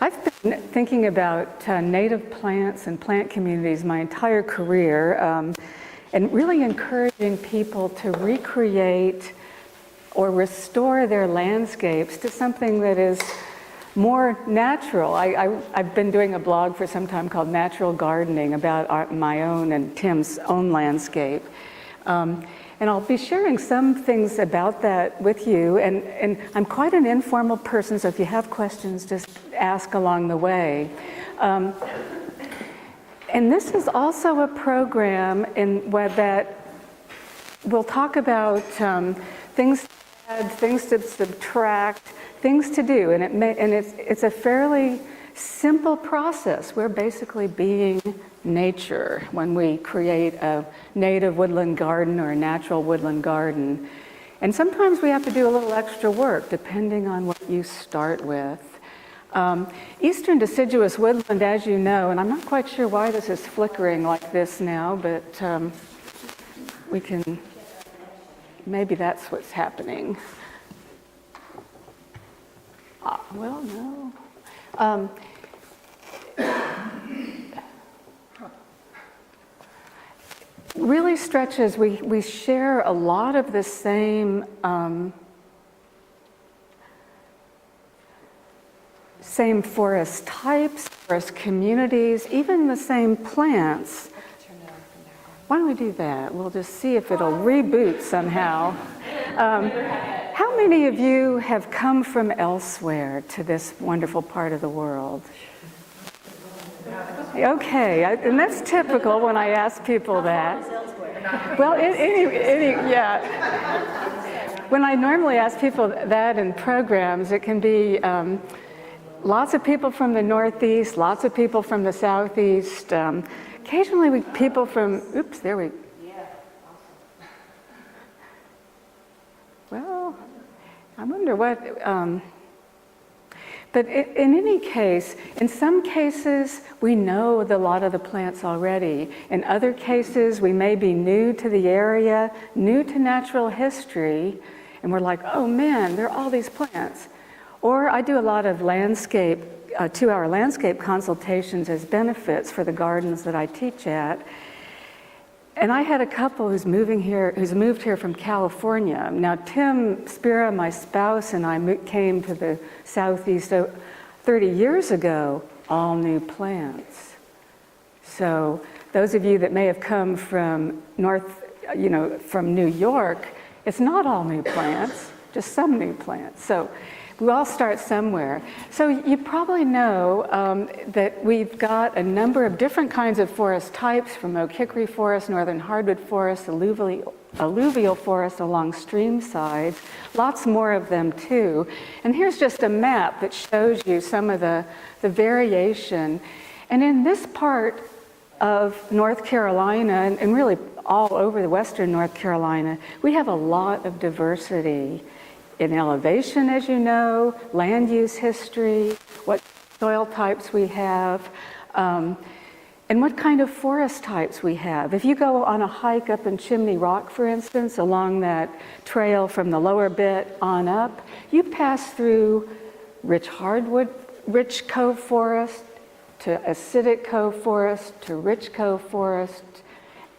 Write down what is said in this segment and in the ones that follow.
I've been thinking about native plants and plant communities my entire career, and really encouraging people to recreate or restore their landscapes to something that is more natural. I've been doing a blog for some time called Natural Gardening about my own and Tim's own landscape. And I'll be sharing some things about that with you. And I'm quite an informal person, so if you have questions, just ask along the way. And this is also a program that we'll talk about things to add, things to subtract, things to do. And it's a fairly simple process. We're basically being nature when we create a native woodland garden or a natural woodland garden. And sometimes we have to do a little extra work depending on what you start with. Eastern deciduous woodland, as you know, and I'm not quite sure why this is flickering like this now, but we can, maybe that's what's happening. Well, no. Really stretches, we share a lot of the same same forest types, forest communities, even the same plants. Why don't we do that? We'll just see if it'll reboot somehow. How many of you have come from elsewhere to this wonderful part of the world? Okay, and that's typical when I ask people that. Well, yeah. When I normally ask people that in programs, it can be lots of people from the Northeast, lots of people from the Southeast, occasionally people from, oops, there we, well, I wonder what, but in any case, in some cases, we know a lot of the plants already. In other cases, we may be new to the area, new to natural history, and we're like, oh man, there are all these plants. Or I do a lot of landscape, 2-hour landscape consultations as benefits for the gardens that I teach at. And I had a couple who's moved here from California. Now, Tim Spira, my spouse, and I came to the Southeast 30 years ago, all new plants. So those of you that may have come from from New York, it's not all new plants, just some new plants. So we all start somewhere. So you probably know that we've got a number of different kinds of forest types, from oak hickory forest, northern hardwood forest, alluvial forest along stream sides, lots more of them too. And here's just a map that shows you some of the variation. And in this part of North Carolina, and really all over the western North Carolina, we have a lot of diversity in elevation, as you know, land use history, what soil types we have, and what kind of forest types we have. If you go on a hike up in Chimney Rock, for instance, along that trail from the lower bit on up, you pass through rich hardwood, rich cove forest, to acidic cove forest, to rich cove forest.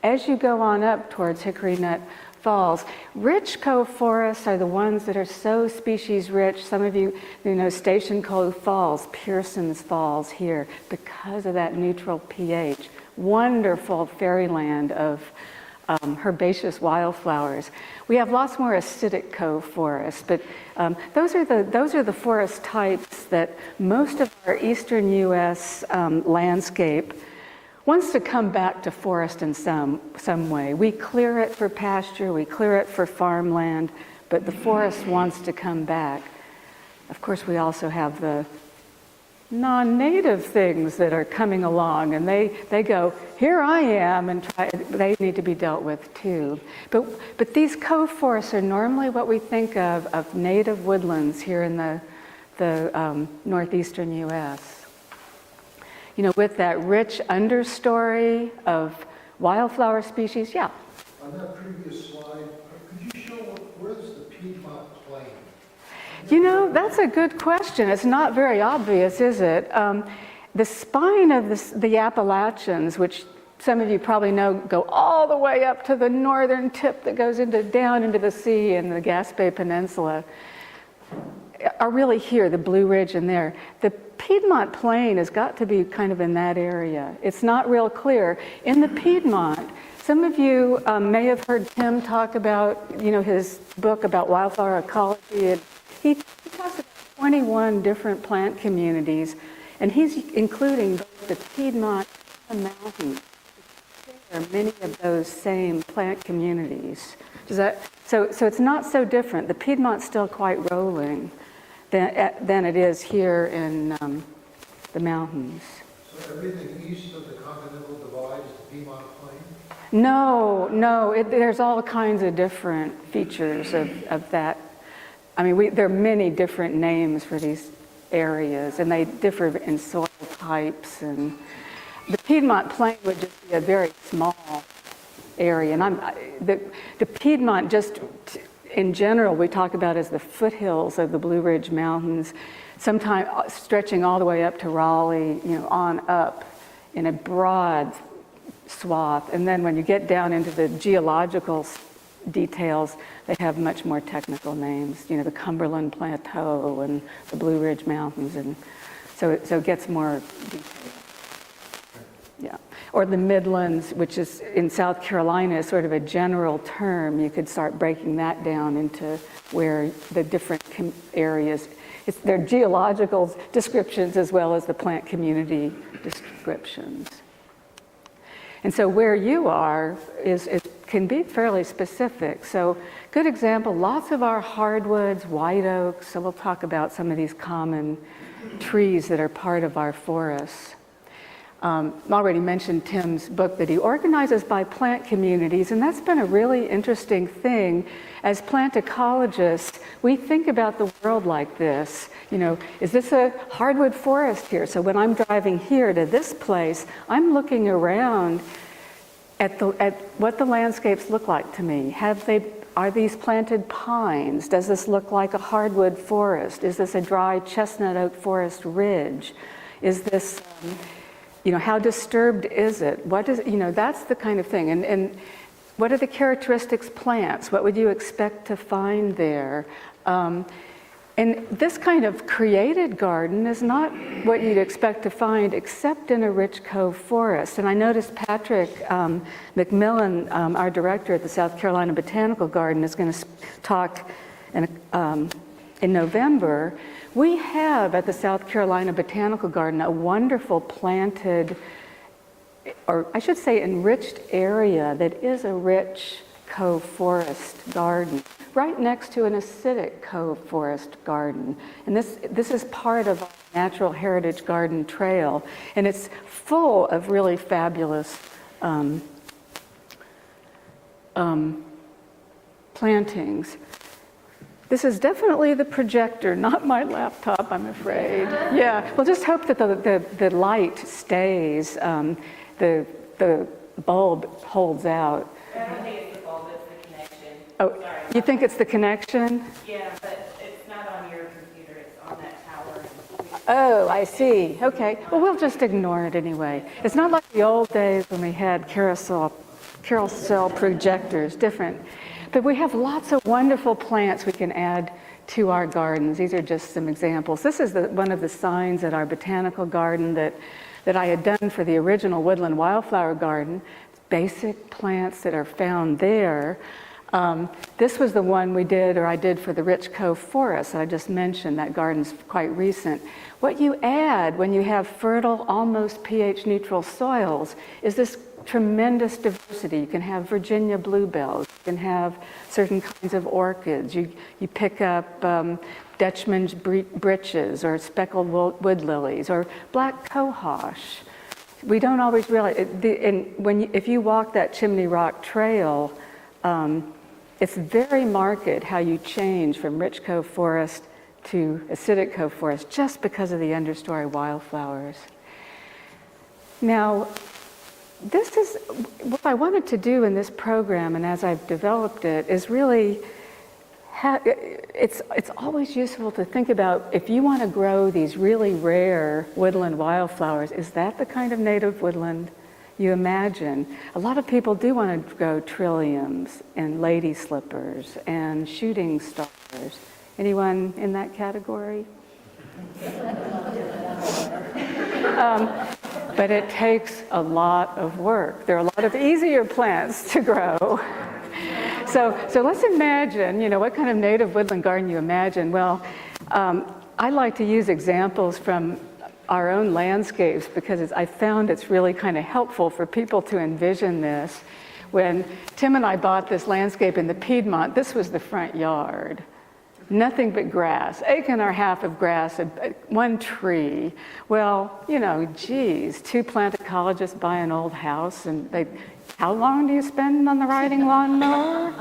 As you go on up towards Hickory Nut Falls, rich cove forests are the ones that are so species rich. Some of you know Station Cove Falls, Pearson's Falls here, because of that neutral pH. Wonderful fairyland of herbaceous wildflowers. We have lots more acidic cove forests, but those are the forest types that most of our eastern U.S. landscape wants to come back to forest in some way. We clear it for pasture, we clear it for farmland, but the forest wants to come back. Of course, we also have the non-native things that are coming along, and they go, here I am, and they need to be dealt with too. But these cove forests are normally what we think of native woodlands here in the northeastern U.S. You know, with that rich understory of wildflower species, yeah. On that previous slide, could you show where's the Piedmont plain? You know, that's a good question. It's not very obvious, is it? The spine of the Appalachians, which some of you probably know go all the way up to the northern tip that goes down into the sea and the Gaspé Peninsula, are really here, the Blue Ridge and there. The Piedmont Plain has got to be kind of in that area. It's not real clear. In the Piedmont, some of you may have heard Tim talk about, you know, his book about wildflower ecology. And he talks about 21 different plant communities, and he's including both the Piedmont and the mountains. There are many of those same plant communities. So it's not so different. The Piedmont's still quite rolling than it is here in the mountains. So everything east of the Continental Divide is the Piedmont Plain? No, there's all kinds of different features of that. I mean, there are many different names for these areas, and they differ in soil types. And the Piedmont Plain would just be a very small area. And the Piedmont, just in general, we talk about as the foothills of the Blue Ridge Mountains, sometimes stretching all the way up to Raleigh, you know, on up in a broad swath. And then when you get down into the geological details, they have much more technical names, you know, the Cumberland Plateau and the Blue Ridge Mountains, and so it gets more detailed. Yeah. Or the Midlands, which is in South Carolina, is sort of a general term. You could start breaking that down into where the different areas, they're geological descriptions as well as the plant community descriptions. And so where you are can be fairly specific. So good example, lots of our hardwoods, white oaks, so we'll talk about some of these common trees that are part of our forests. I already mentioned Tim's book that he organizes by plant communities, and that's been a really interesting thing. As plant ecologists, we think about the world like this. You know, is this a hardwood forest here? So when I'm driving here to this place, I'm looking around at what the landscapes look like to me. Are these planted pines? Does this look like a hardwood forest? Is this a dry chestnut oak forest ridge? Is this you know, how disturbed is it? That's the kind of thing. And what are the characteristics plants? What would you expect to find there? And this kind of created garden is not what you'd expect to find except in a rich cove forest. And I noticed Patrick McMillan, our director at the South Carolina Botanical Garden, is going to talk in November. We have at the South Carolina Botanical Garden a wonderful planted, or I should say enriched area that is a rich cove forest garden, right next to an acidic cove forest garden. And this is part of our Natural Heritage Garden Trail, and it's full of really fabulous plantings. This is definitely the projector, not my laptop, I'm afraid. Yeah, we'll just hope that the light stays, the bulb holds out. I don't think it's the bulb, it's the connection. Oh, sorry. You think it's the connection? Yeah, but it's not on your computer, it's on that tower. Oh, I see. Okay. Well, we'll just ignore it anyway. It's not like the old days when we had carousel projectors, different. But we have lots of wonderful plants we can add to our gardens. These are just some examples. This is one of the signs at our botanical garden that I had done for the original Woodland wildflower garden. Basic plants that are found there. This was the one I did for the Rich Cove Forest that I just mentioned. That garden's quite recent. What you add when you have fertile, almost pH neutral soils is this tremendous diversity. You can have Virginia bluebells, you can have certain kinds of orchids, you pick up Dutchman's breeches or speckled wood lilies or black cohosh. We don't always realize, if you walk that Chimney Rock Trail, it's very marked how you change from rich cove forest to acidic cove forest just because of the understory wildflowers. Now, this is what I wanted to do in this program, and as I've developed it, is really it's always useful to think about if you want to grow these really rare woodland wildflowers, is that the kind of native woodland you imagine? A lot of people do want to grow trilliums and lady slippers and shooting stars. Anyone in that category? But it takes a lot of work. There are a lot of easier plants to grow. So let's imagine, what kind of native woodland garden you imagine. Well, I like to use examples from our own landscapes because I found it's really kind of helpful for people to envision this. When Tim and I bought this landscape in the Piedmont, this was the front yard. Nothing but grass, acre and a half of grass, one tree. Well, geez, two plant ecologists buy an old house and how long do you spend on the riding lawnmower?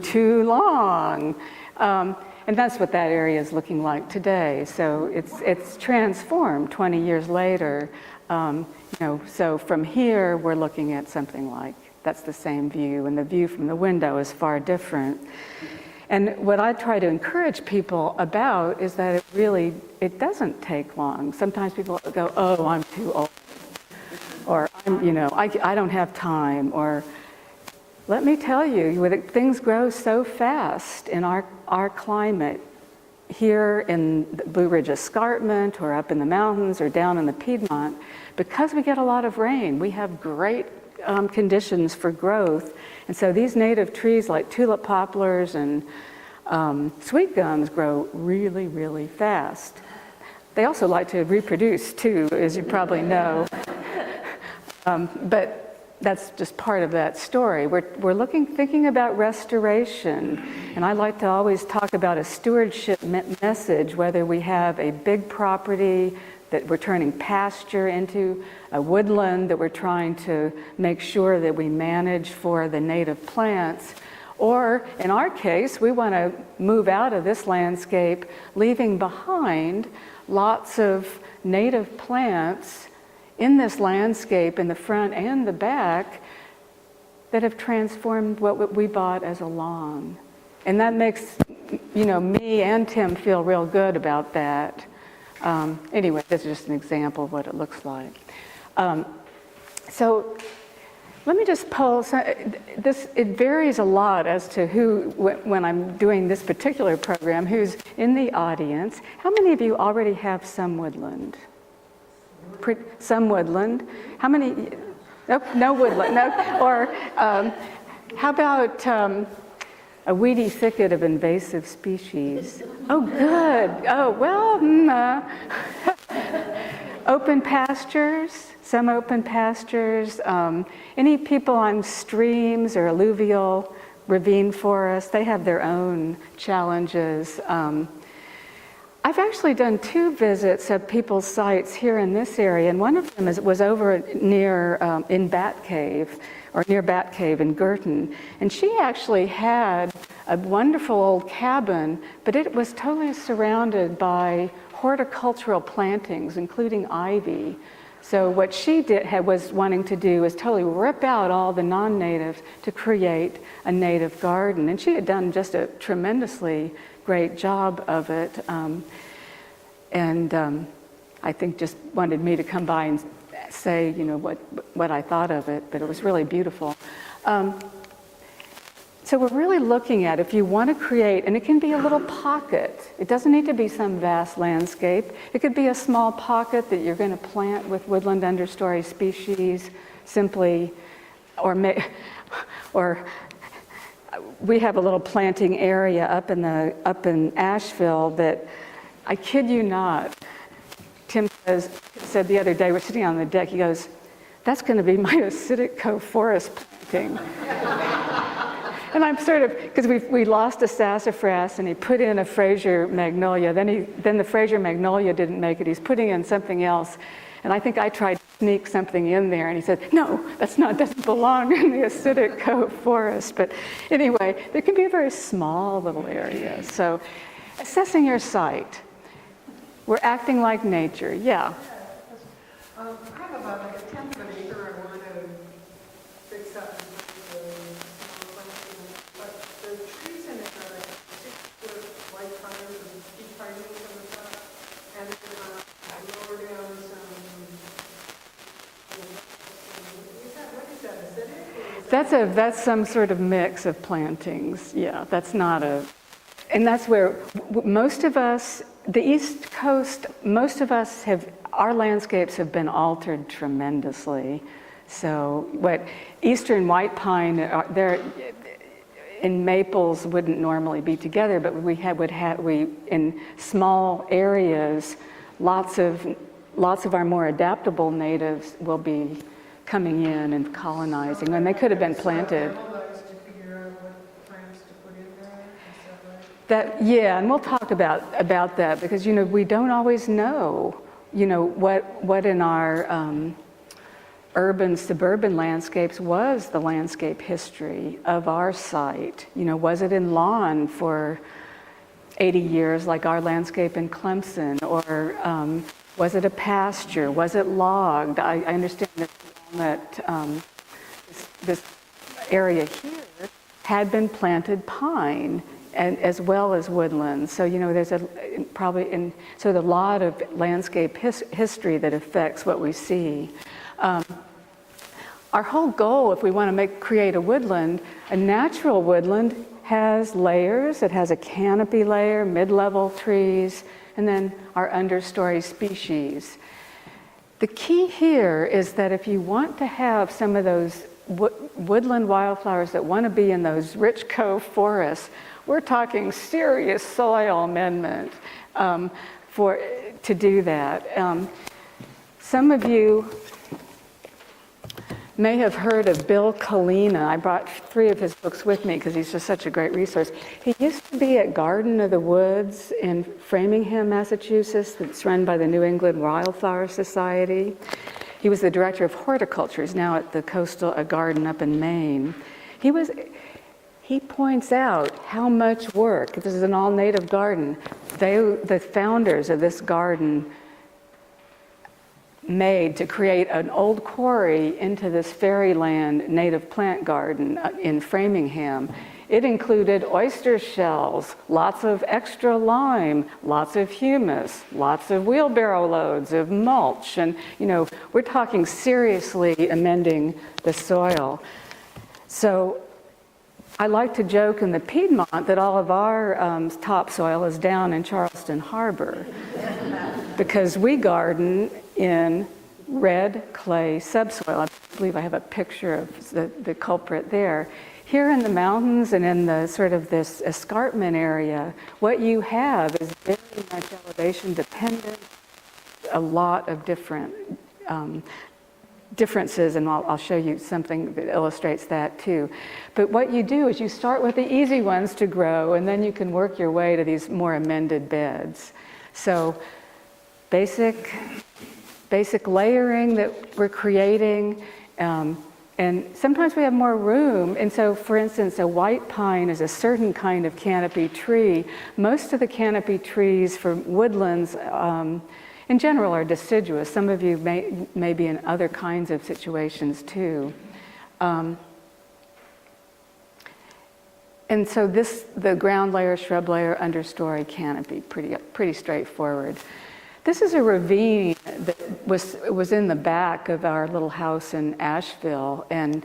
Too long. And that's what that area is looking like today. So it's transformed 20 years later. So from here, we're looking at something like, that's the same view, and the view from the window is far different. And what I try to encourage people about is that it doesn't take long. Sometimes people go, oh, I'm too old, or I don't have time, or let me tell you, things grow so fast in our climate here in the Blue Ridge Escarpment, or up in the mountains, or down in the Piedmont. Because we get a lot of rain, we have great conditions for growth. And so these native trees like tulip poplars and sweet gums grow really, really fast. They also like to reproduce too, as you probably know. But that's just part of that story. We're thinking about restoration. And I like to always talk about a stewardship message, whether we have a big property that we're turning pasture into, a woodland that we're trying to make sure that we manage for the native plants, or in our case, we want to move out of this landscape, leaving behind lots of native plants in this landscape, in the front and the back, that have transformed what we bought as a lawn. And that makes, me and Tim feel real good about that. Anyway, this is just an example of what it looks like. So let me just poll. It varies a lot as to who, when I'm doing this particular program, who's in the audience. How many of you already have some woodland? Some woodland. How many? Nope, no woodland. No. Or how about a weedy thicket of invasive species? Oh, good. Oh, well, open pastures, some open pastures. Any people on streams or alluvial ravine forests, they have their own challenges. I've actually done 2 visits of people's sites here in this area, and one of them was over near in Bat Cave, or near Bat Cave in Girton. And she actually had a wonderful old cabin, but it was totally surrounded by horticultural plantings, including ivy. So what she was wanting to do was totally rip out all the non-natives to create a native garden. And she had done just a tremendously great job of it. I think just wanted me to come by and say, what I thought of it, but it was really beautiful. So we're really looking at, if you want to create, and it can be a little pocket. It doesn't need to be some vast landscape. It could be a small pocket that you're going to plant with woodland understory species, simply, or we have a little planting area up in Asheville that, I kid you not, Tim said the other day, we're sitting on the deck, he goes, that's going to be my acidic forest planting. And I'm sort of, because we lost a sassafras and he put in a Fraser magnolia, then the Fraser magnolia didn't make it, he's putting in something else. And I think I tried to sneak something in there, and he said, no, doesn't belong in the acidic forest. But anyway, there can be a very small little area. So assessing your site. We're acting like nature, yeah. I have about like a 10-foot acre I want to fix up and put the small planting, but the trees in it are like 6 foot That's some sort of mix of plantings. Yeah, that's not and that's where most of us, the East Coast, most of us our landscapes have been altered tremendously. So what eastern white pine, in maples wouldn't normally be together, but we in small areas, lots of our more adaptable natives will be coming in and colonizing, and they could have been planted. Analyze to figure out what plants to put in there, is that right? Yeah, and we'll talk about that because we don't always know what in our urban suburban landscapes was the landscape history of our site. Was it in lawn for 80 years like our landscape in Clemson, or was it a pasture? Was it logged? I understand that Walnut, this area here had been planted pine, and as well as woodland. So there's a lot of landscape history that affects what we see. Our whole goal, if we want to create a woodland, a natural woodland has layers. It has a canopy layer, mid-level trees, and then our understory species. The key here is that if you want to have some of those woodland wildflowers that want to be in those rich cove forests, we're talking serious soil amendment to do that. Some of you may have heard of Bill Kalina. I brought 3 of his books with me because he's just such a great resource. He used to be at Garden of the Woods in Framingham, Massachusetts, that's run by the New England Wildflower Society. He was the director of horticulture. He's now at the Coastal Garden up in Maine. He points out how much work, this is an all-native garden, the founders of this garden made to create an old quarry into this fairyland native plant garden in Framingham. It included oyster shells, lots of extra lime, lots of humus, lots of wheelbarrow loads of mulch, and we're talking seriously amending the soil. So I like to joke in the Piedmont that all of our topsoil is down in Charleston Harbor because we garden in red clay subsoil. I believe I have a picture of the culprit there. Here in the mountains and in the sort of this escarpment area, what you have is very much elevation dependent, a lot of differences, and I'll show you something that illustrates that too. But what you do is you start with the easy ones to grow, and then you can work your way to these more amended beds. So basic layering that we're creating, and sometimes we have more room. And so, for instance, a white pine is a certain kind of canopy tree. Most of the canopy trees for woodlands in general are deciduous. Some of you may be in other kinds of situations too. And so the ground layer, shrub layer, understory canopy, pretty straightforward. This is a ravine that was in the back of our little house in Asheville, and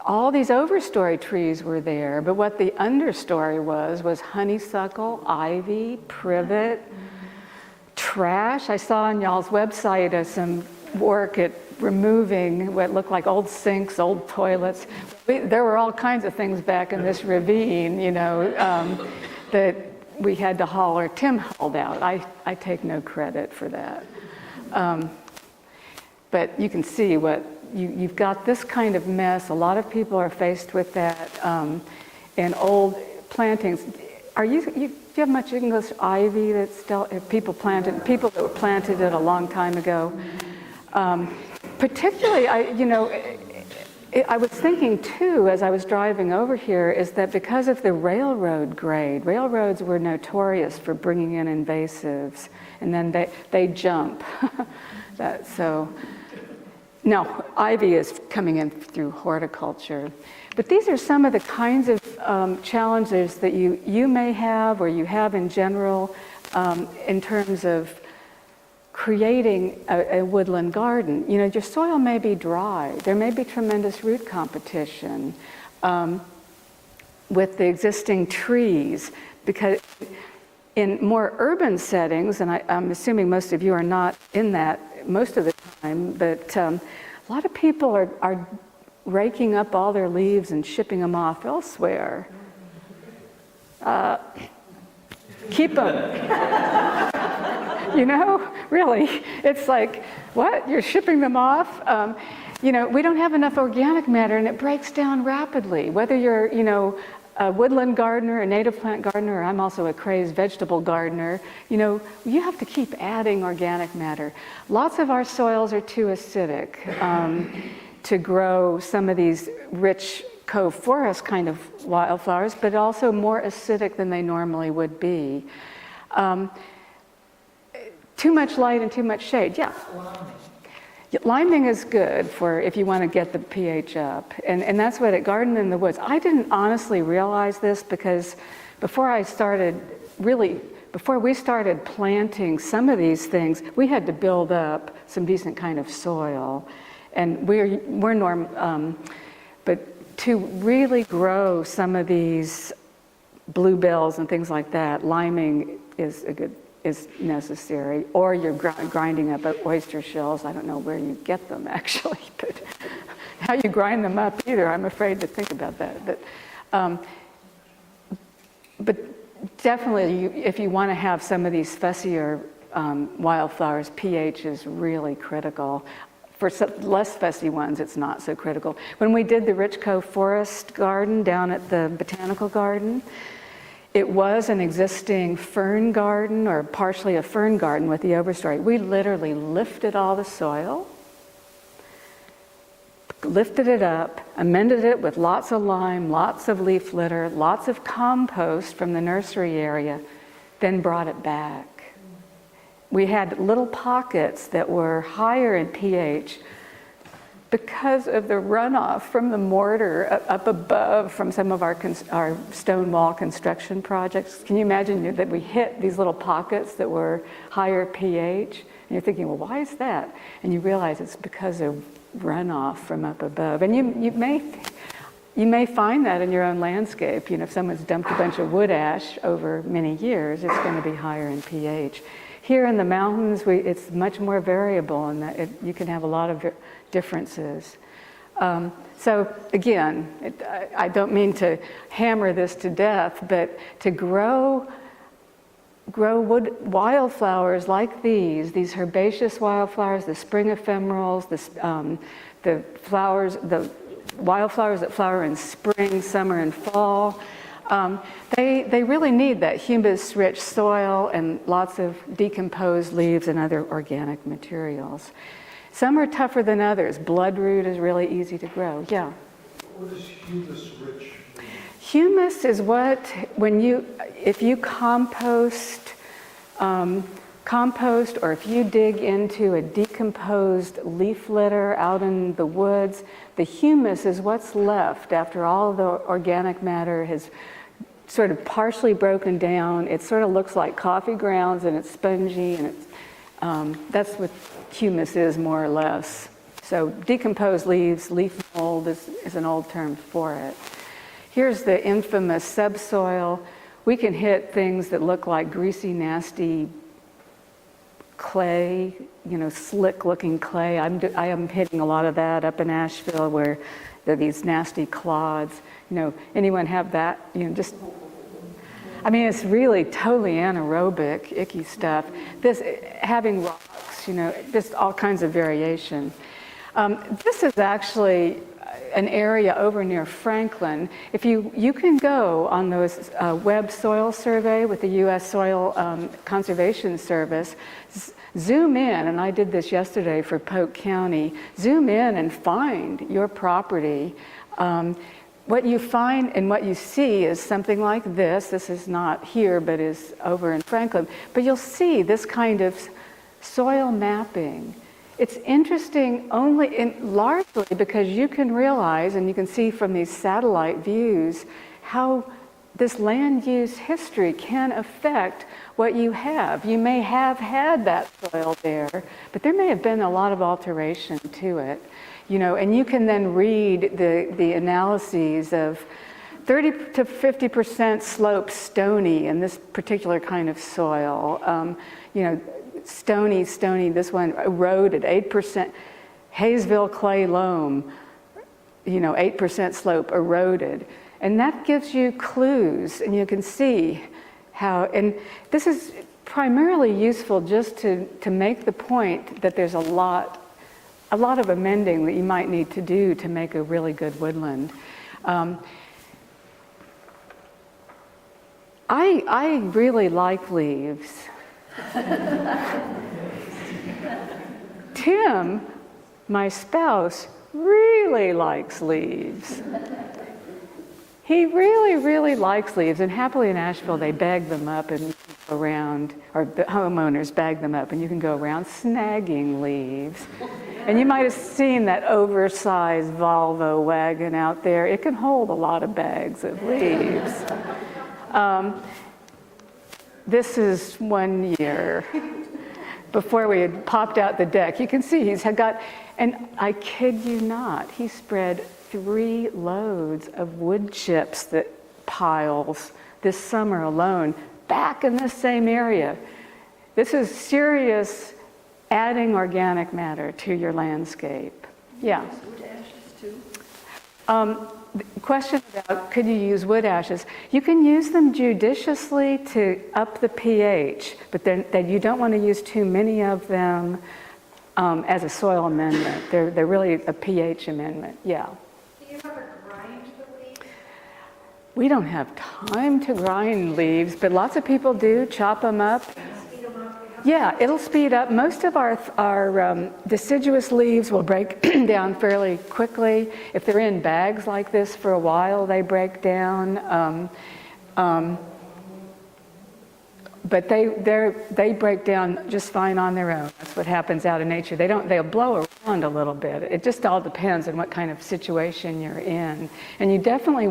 all these overstory trees were there, but what the understory was honeysuckle, ivy, privet, trash. I saw on y'all's website some work at removing what looked like old sinks, old toilets. There were all kinds of things back in this ravine, that we had to haul, or Tim hauled out. I take no credit for that. But you can see you've got this kind of mess. A lot of people are faced with that. And old plantings. Do you have much English ivy that's still, people that were planted it a long time ago? Particularly, I was thinking too, as I was driving over here, is that because of the railroad grade, railroads were notorious for bringing in invasives, and then they jump. No, ivy is coming in through horticulture. But these are some of the kinds of challenges that you may have, or you have in general, in terms of creating a woodland garden. You know, your soil may be dry. There may be tremendous root competition with the existing trees, because in more urban settings, and I'm assuming most of you are not in that most of the time, but a lot of people are raking up all their leaves and shipping them off elsewhere. Keep them. You know, really, it's like, what? You're shipping them off? You know, we don't have enough organic matter, and it breaks down rapidly. Whether you're, you know, a woodland gardener, a native plant gardener, or I'm also a crazed vegetable gardener, you know, you have to keep adding organic matter. Lots of our soils are too acidic to grow some of these rich cove forest kind of wildflowers, but also more acidic than they normally would be. Too much light and too much shade, yeah. Liming is good for if you want to get the pH up. And that's what at Garden in the Woods. I didn't honestly realize this because before we started planting some of these things, we had to build up some decent kind of soil. And but to really grow some of these bluebells and things like that, liming is necessary, or you're grinding up oyster shells. I don't know where you get them actually, but how you grind them up either, I'm afraid to think about that. But definitely, if you want to have some of these fussier wildflowers, pH is really critical. For some less fussy ones, it's not so critical. When we did the Rich Cove Forest Garden down at the Botanical Garden, it was an existing fern garden, or partially a fern garden with the overstory. We literally lifted all the soil, lifted it up, amended it with lots of lime, lots of leaf litter, lots of compost from the nursery area, then brought it back. We had little pockets that were higher in pH because of the runoff from the mortar up above from some of our stone wall construction projects. Can you imagine that we hit these little pockets that were higher pH? And you're thinking, well, why is that? And you realize it's because of runoff from up above. And you may find that in your own landscape. You know, if someone's dumped a bunch of wood ash over many years, it's going to be higher in pH. Here in the mountains, it's much more variable, and you can have a lot of differences. So again, I don't mean to hammer this to death, but to grow wood wildflowers like these herbaceous wildflowers, the spring ephemerals, the wildflowers that flower in spring, summer, and fall. They really need that humus-rich soil and lots of decomposed leaves and other organic materials. Some are tougher than others. Bloodroot is really easy to grow. Yeah. What is humus-rich? Humus is what, if you compost, or if you dig into a decomposed leaf litter out in the woods, the humus is what's left after all the organic matter has sort of partially broken down. It sort of looks like coffee grounds, and it's spongy, and that's what humus is, more or less. So decomposed leaves, leaf mold is an old term for it. Here's the infamous subsoil. We can hit things that look like greasy, nasty clay, slick-looking clay. I am hitting a lot of that up in Asheville, where there are these nasty clods. Anyone have that? It's really totally anaerobic, icky stuff. This, having rocks, just all kinds of variation. This is actually an area over near Franklin. If you can go on those web soil survey with the U.S. Soil Conservation Service, zoom in, and I did this yesterday for Polk County, zoom in and find your property. What you find and what you see is something like this. This is not here, but is over in Franklin. But you'll see this kind of soil mapping. It's interesting largely because you can realize, and you can see from these satellite views, how this land use history can affect what you have. You may have had that soil there, but there may have been a lot of alteration to it, you know, and you can then read the analyses of 30 to 50% slope stony in this particular kind of soil. You know, stony, this one eroded, 8%. Hayesville clay loam, you know, 8% slope eroded. And that gives you clues, and you can see how, and this is primarily useful just to make the point that there's a lot of amending that you might need to do to make a really good woodland. I really like leaves. Tim, my spouse, really likes leaves. He really, really likes leaves, and happily in Asheville they bag them up and go around, or the homeowners bag them up, and you can go around snagging leaves. And you might have seen that oversized Volvo wagon out there. It can hold a lot of bags of leaves. This is 1 year before we had popped out the deck. You can see he's got, and I kid you not, he spread 3 loads of wood chips piles this summer alone, back in the same area. This is serious adding organic matter to your landscape. Yeah. Wood ashes too? The question about could you use wood ashes? You can use them judiciously to up the pH, but then you don't want to use too many of them as a soil amendment. They're really a pH amendment. Yeah. Do you ever grind the leaves? We don't have time to grind leaves, but lots of people do chop them up. Speed them up? Yeah, it'll speed up. Most of our deciduous leaves will break down fairly quickly. If they're in bags like this for a while, they break down. But they break down just fine on their own. That's what happens out in nature. They'll blow around a little bit. It just all depends on what kind of situation you're in. And you definitely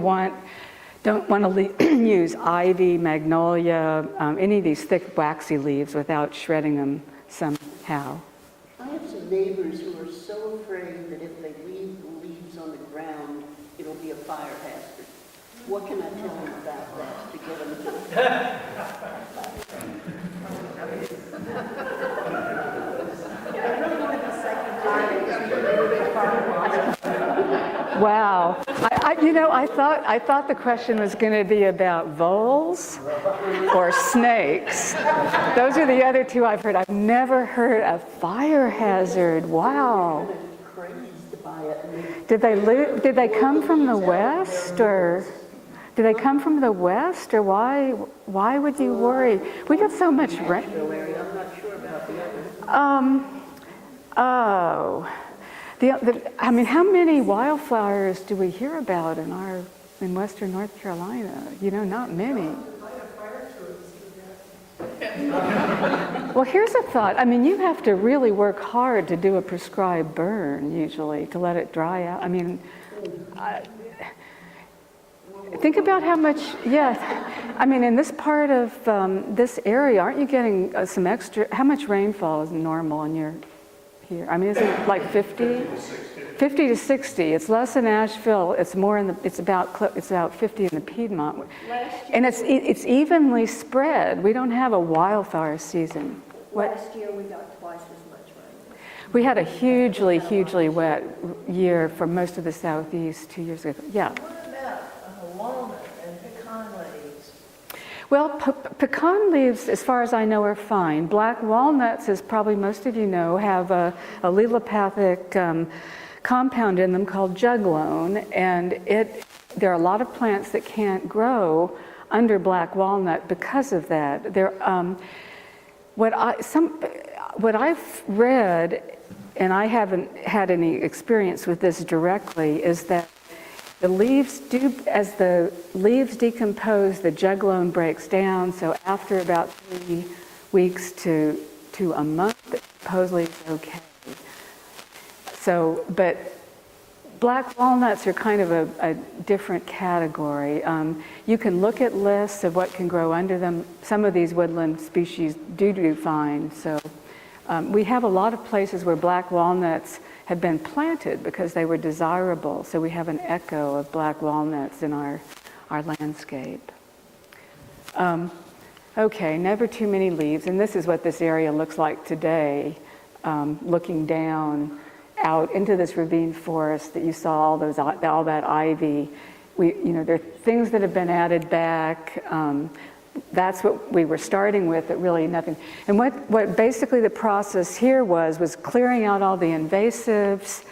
don't want to use ivy, magnolia, any of these thick waxy leaves without shredding them somehow. I have some neighbors who are so afraid that if they leave the leaves on the ground, it'll be a fire hazard. What can I tell them about that to get them to? Wow. I thought the question was going to be about voles or snakes. Those are the other two I've heard. I've never heard a fire hazard. Wow. Crazed by it. Did they come from the west, or did they come from the west, or why would you worry? We got so much rain. I'm not sure about the others. I mean, how many wildflowers do we hear about in western North Carolina? You know, not many. Well, here's a thought. I mean, you have to really work hard to do a prescribed burn, usually, to let it dry out. I mean, think about how much, I mean, in this part of this area, aren't you getting some extra, how much rainfall is normal in your here? I mean, is it like 50? 50 to 60. It's less in Asheville. It's more it's about 50 in the Piedmont. And it's evenly spread. We don't have a wildfire season. Last year we got twice as much rain. We had a hugely, hugely wet year for most of the Southeast 2 years ago. Yeah. What about walnut and pecan leaves? Well, pecan leaves, as far as I know, are fine. Black walnuts, as probably most of you know, have a allelopathic compound in them called juglone, and there are a lot of plants that can't grow under black walnut because of that. What I've read, and I haven't had any experience with this directly, is that as the leaves decompose, the juglone breaks down. So after about 3 weeks to a month, it supposedly is okay. So, but Black walnuts are kind of a different category. You can look at lists of what can grow under them. Some of these woodland species do fine. So we have a lot of places where black walnuts have been planted because they were desirable. So we have an echo of black walnuts in our landscape. Okay, never too many leaves. And this is what this area looks like today, looking down out into this ravine forest that you saw all that ivy. There are things that have been added back. That's what we were starting with, but really nothing. And what basically the process here was clearing out all the invasives,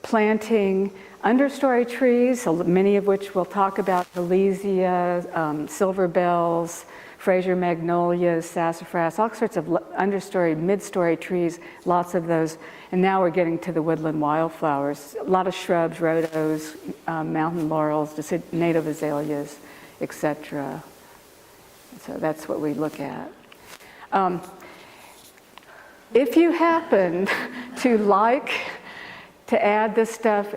planting understory trees, so many of which we'll talk about: Halesia, silver bells, Fraser magnolias, sassafras, all sorts of understory, mid-story trees, lots of those. And now we're getting to the woodland wildflowers, a lot of shrubs, rhodos, mountain laurels, native azaleas, etc. So that's what we look at. If you happen to like to add this stuff,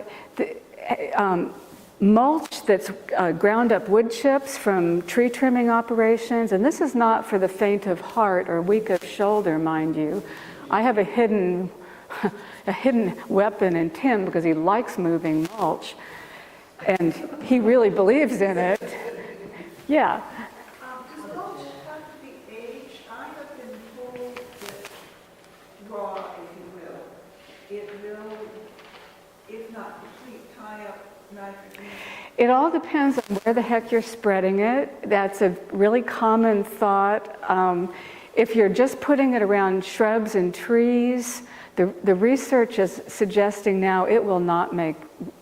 mulch that's ground up wood chips from tree trimming operations, and this is not for the faint of heart or weak of shoulder, mind you. I have a hidden weapon in Tim because he likes moving mulch, and he really believes in it. Yeah. Does mulch have to be aged? I have been told that raw, if you will, it will, if not complete, tie up nitrogen. It all depends on where the heck you're spreading it. That's a really common thought. If you're just putting it around shrubs and trees, the research is suggesting now it will not make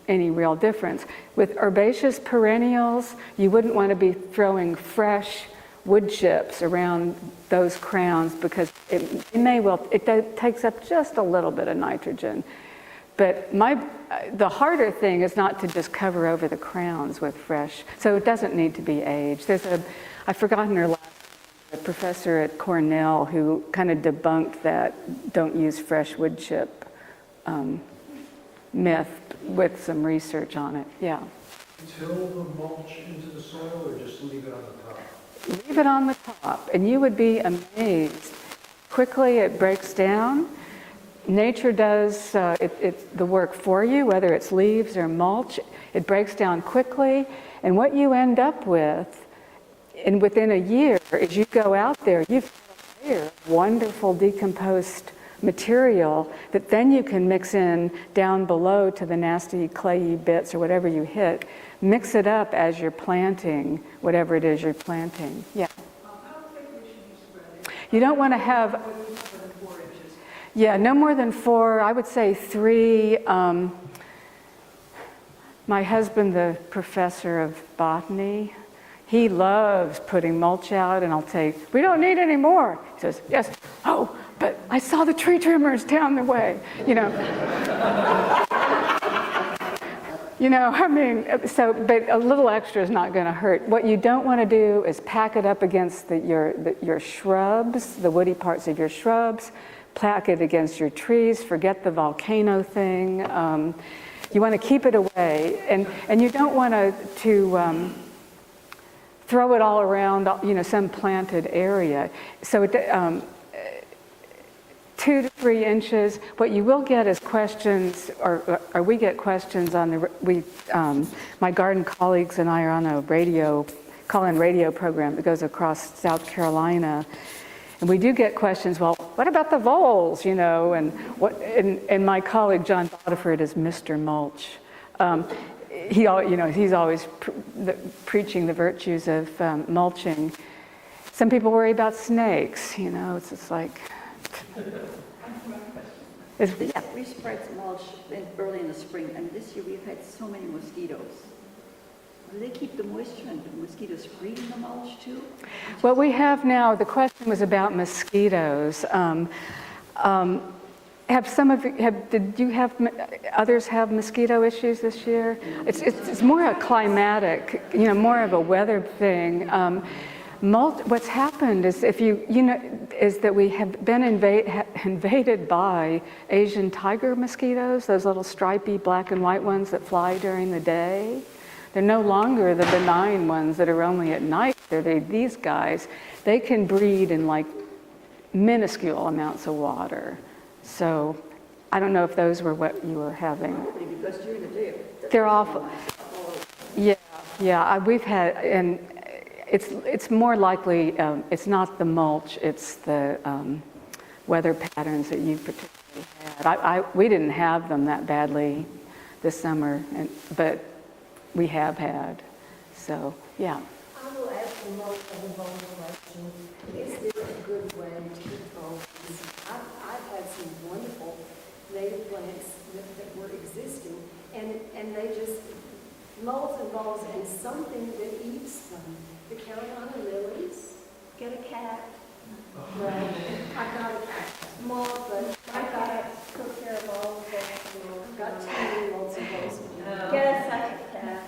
any real difference. With herbaceous perennials, you wouldn't want to be throwing fresh wood chips around those crowns because it takes up just a little bit of nitrogen. But the harder thing is not to just cover over the crowns with fresh, so it doesn't need to be aged. I've forgotten her last name, a professor at Cornell who kind of debunked that don't use fresh wood chip myth with some research on it, yeah. Till the mulch into the soil, or just leave it on the top? Leave it on the top, and you would be amazed. Quickly it breaks down. Nature does the work for you, whether it's leaves or mulch. It breaks down quickly, and what you end up with, and within a year, as you go out there, you've got a layer of wonderful decomposed material that then you can mix in down below to the nasty clayey bits or whatever you hit. Mix it up as you're planting whatever it is you're planting. Yeah. How thickly should you spread it? You don't want to have, More than 4 inches. yeah, no more than 4, I would say 3. My husband, the professor of botany, he loves putting mulch out, and I'll say, we don't need any more. He says, yes. Oh, but I saw the tree trimmers down the way, I mean, but a little extra is not going to hurt. What you don't want to do is pack it up against your shrubs, the woody parts of your shrubs, pack it against your trees, forget the volcano thing. You want to keep it away, and you don't want to throw it all around, some planted area. So 2 to 3 inches. What you will get is questions, or we get questions on my garden colleagues and I are on a call-in radio program that goes across South Carolina. And we do get questions, well, what about the voles, and my colleague John Bodiford is Mr. Mulch. He's always preaching the virtues of mulching. Some people worry about snakes, it's just like... We spread some mulch early in the spring, and this year we've had so many mosquitoes. Do they keep the moisture, and do mosquitoes breed in the mulch too? What we have now, the question was about mosquitoes. Others have mosquito issues this year? It's more a climatic, more of a weather thing. What's happened is is that we have been invaded by Asian tiger mosquitoes, those little stripy black and white ones that fly during the day. They're no longer the benign ones that are only at night. These guys. They can breed in like minuscule amounts of water. So I don't know if those were what you were having. Because during the day, They're awful. Yeah. We've had, and it's more likely, it's not the mulch, it's the weather patterns that you particularly had. We didn't have them that badly this summer, but we have had. So, yeah. I will ask the most of the bold question. Is there a good way to control this? I've had some wonderful native plants that were existing, and they just molds and balls, and something that eats them. The Carolina lilies, get a cat. Well, I've got a cat, small, but I've got to took care of all of those. I've got 2 molds and balls. Get a second cat.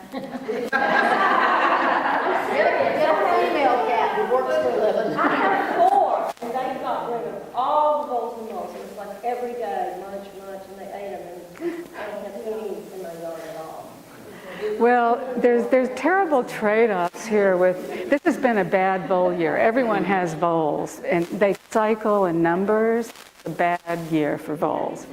get a female cat who works for a living. I have 4, and they got rid of all the bowls and molds. It was like every day, munch, and they ate them, and I don't have any in my yard at all. Well, there's terrible trade-offs here with, this has been a bad vole year. Everyone has voles, and they cycle in numbers. It's a bad year for voles.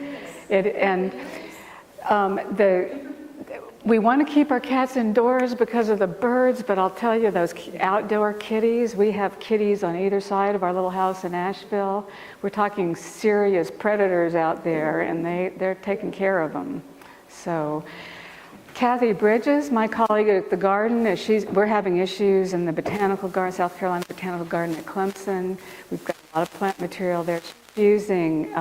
We want to keep our cats indoors because of the birds, but I'll tell you, those outdoor kitties, we have kitties on either side of our little house in Asheville. We're talking serious predators out there, and they're taking care of them. So, Kathy Bridges, my colleague at the garden, we're having issues in the Botanical Garden, South Carolina Botanical Garden at Clemson. We've got a lot of plant material there. She's using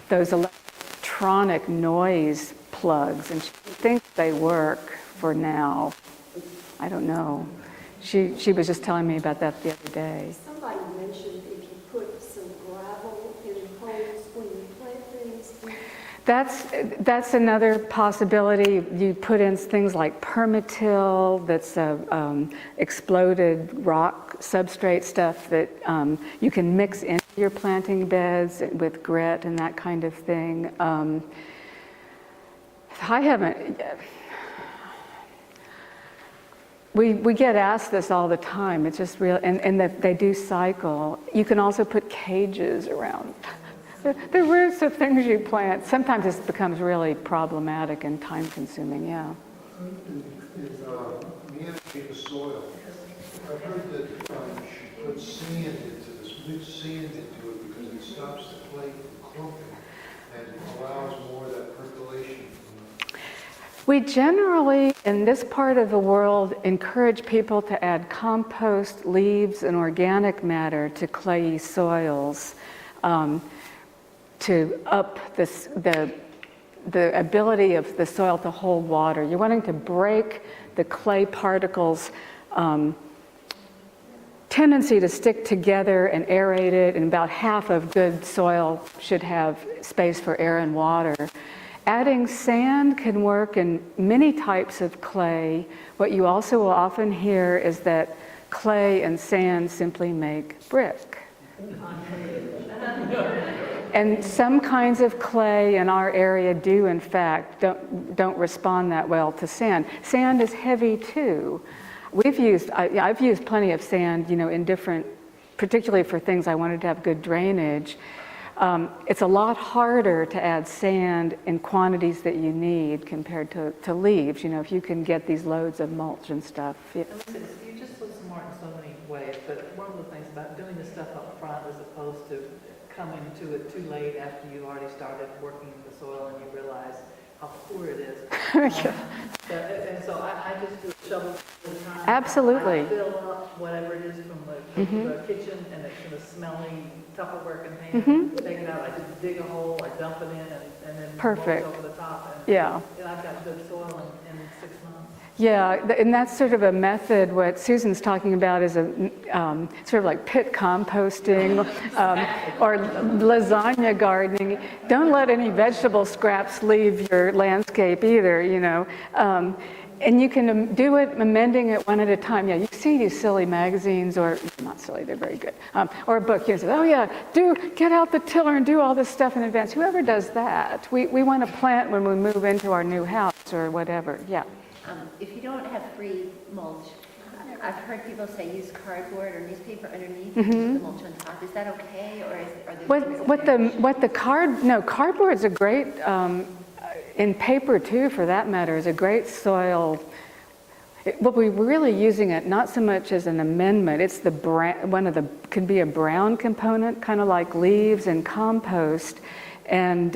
those electronic noise plugs, and she thinks they work for now. I don't know. She was just telling me about that the other day. Somebody mentioned if you put some gravel in holes when you plant things. That's another possibility. You put in things like permatil, that's exploded rock substrate stuff that you can mix into your planting beds with grit and that kind of thing. I haven't. We get asked this all the time. It's just real, and that they do cycle. You can also put cages around the roots of things you plant. Sometimes this becomes really problematic and time-consuming. Yeah. Is managing the soil. I've heard that you should put sand into this, mix sand into it because it stops the clay from clumping and allows more of that percolation. We generally, in this part of the world, encourage people to add compost, leaves, and organic matter to clayey soils to up the ability of the soil to hold water. You're wanting to break the clay particles' tendency to stick together and aerate it, and about half of good soil should have space for air and water. Adding sand can work in many types of clay. What you also will often hear is that clay and sand simply make brick. And some kinds of clay in our area do, in fact, don't respond that well to sand. Sand is heavy too. I've used plenty of sand, in different, particularly for things I wanted to have good drainage. It's a lot harder to add sand in quantities that you need compared to leaves. If you can get these loads of mulch and stuff. Yeah. Listen, you're just so smart in so many ways, but one of the things about doing this stuff up front as opposed to coming to it too late after you already started working the soil and you realize how poor it is. And so I just do a shovel at a time. Absolutely. I fill up whatever it is from the kitchen, and it's in a smelly Tupperware container. Take it out, I just dig a hole, I dump it in, and then Perfect. mulch over the top. And, Yeah. and I've got good soil in 6 months. Yeah, and that's sort of a method. What Susan's talking about is a sort of like pit composting or lasagna gardening. Don't let any vegetable scraps leave your landscape either, And you can do it, amending it one at a time. Yeah, you see these silly magazines, or not silly, they're very good, or a book. You say, oh yeah, get out the tiller and do all this stuff in advance. Whoever does that, we want to plant when we move into our new house or whatever. Yeah. If you don't have free mulch, I've heard people say use cardboard or newspaper underneath and put the mulch on top. Is that okay, or are there cardboard's a great, in paper too, for that matter, is a great soil. What we're really using it not so much as an amendment. It's the can be a brown component, kind of like leaves and compost, and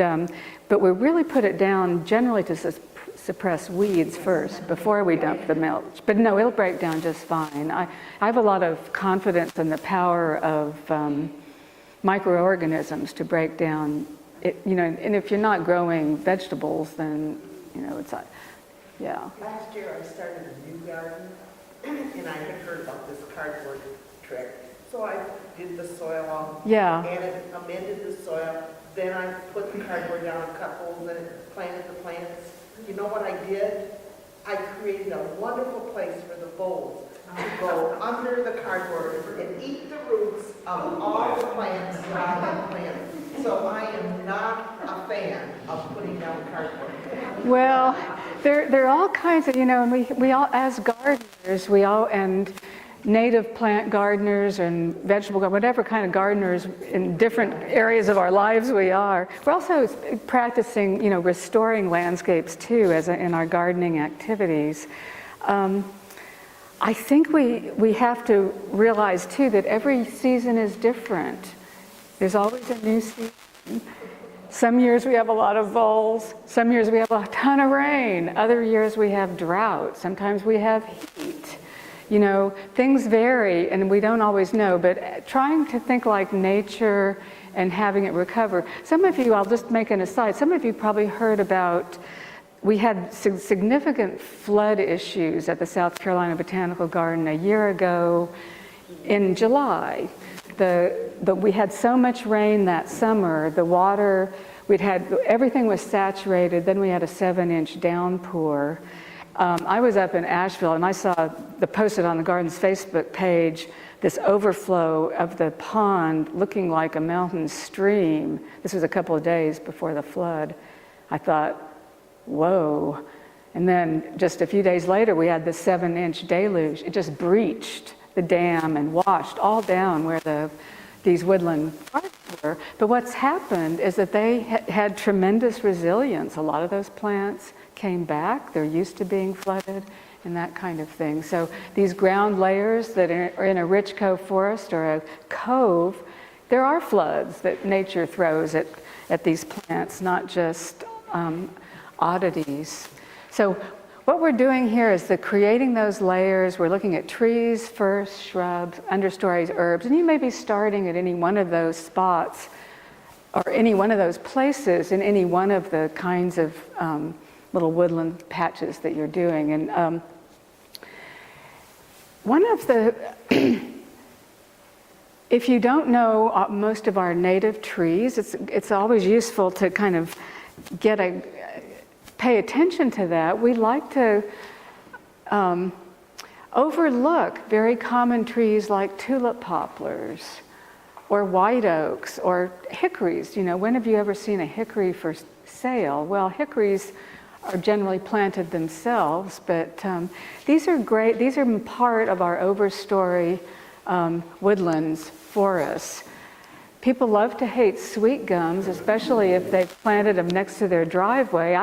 but we really put it down generally to suppress weeds first before we dump the mulch. But no, it'll break down just fine. I have a lot of confidence in the power of microorganisms to break down it, and if you're not growing vegetables, then, it's like, yeah. Last year I started a new garden, and I had heard about this cardboard trick. So I did the soil off, and amended the soil. Then I put the cardboard down, cut holes in it, planted the plants. You know what I did? I created a wonderful place for the voles to go under the cardboard and eat the roots of all the plants that I have planted. So I am not a fan of putting down cardboard. Well, there are all kinds of, and we all, as gardeners, and native plant gardeners and vegetable gardeners, whatever kind of gardeners in different areas of our lives we are. We're also practicing, restoring landscapes too, in our gardening activities. I think we have to realize too that every season is different. There's always a new season. Some years we have a lot of voles. Some years we have a ton of rain. Other years we have drought. Sometimes we have heat. Things vary and we don't always know, but trying to think like nature and having it recover. Some of you, I'll just make an aside, some of you probably heard about, we had significant flood issues at the South Carolina Botanical Garden a year ago in July. We had so much rain that summer, the water, everything was saturated, then we had a 7-inch downpour. I was up in Asheville and I saw posted on the garden's Facebook page this overflow of the pond looking like a mountain stream. This was a couple of days before the flood. I thought, whoa. And then just a few days later, we had this 7-inch deluge. It just breached the dam and washed all down where these woodland parks were. But what's happened is that they had tremendous resilience. A lot of those plants came back. They're used to being flooded and that kind of thing. So these ground layers that are in a rich cove forest or a cove, there are floods that nature throws at these plants, not just oddities. So what we're doing here is creating those layers. We're looking at trees first, shrubs, understories, herbs, and you may be starting at any one of those spots or any one of those places in any one of the kinds of little woodland patches that you're doing. And one of the, if you don't know most of our native trees, it's always useful to kind of pay attention to that. We like to overlook very common trees like tulip poplars or white oaks or hickories. When have you ever seen a hickory for sale? Well, hickories are generally planted themselves, but these are great. These are part of our overstory woodlands forests. People love to hate sweet gums, especially if they've planted them next to their driveway.